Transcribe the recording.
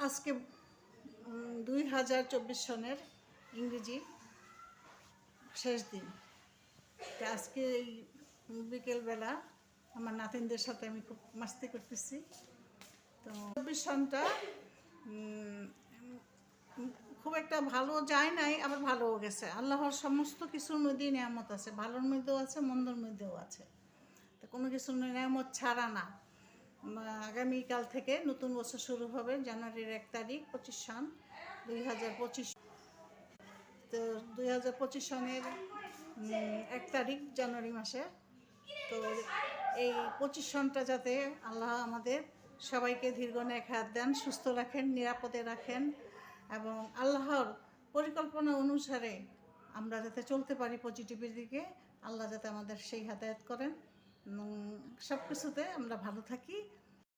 আজকে 2024 সনের ইংরেজি শেষ দিন। তো আজকে এই বিকেলবেলা আমার নাতিনদের সাথে আমি খুব মাস্তি করতেছি। তো 24 সনটা খুব একটা ভালো যায় নাই, আবার ভালোও গেছে। আল্লাহর সমস্ত কিছুর মধ্যেই নিয়ামত আছে, ভালোর মধ্যেও আছে, মন্দর মধ্যেও আছে। তো কোনো কিছুর নিয়ামত ছাড়া না। আগামীকাল থেকে নতুন বছর শুরু হবে, জানুয়ারির 1 তারিখ 25 সন 2025। তো 2025 সনের 1 তারিখ জানুয়ারি মাসে। তো এই 25 সনটা যাতে আল্লাহ আমাদের সবাইকে দীর্ঘনেক হায়াত দেন, সুস্থ রাখেন, নিরাপদে রাখেন এবং আল্লাহর পরিকল্পনা অনুসারে আমরা যাতে চলতে পারি পজিটিভের দিকে, আল্লাহ যাতে আমাদের সেই হেদায়েত করেন, সব কিছুতে আমরা ভালো থাকি।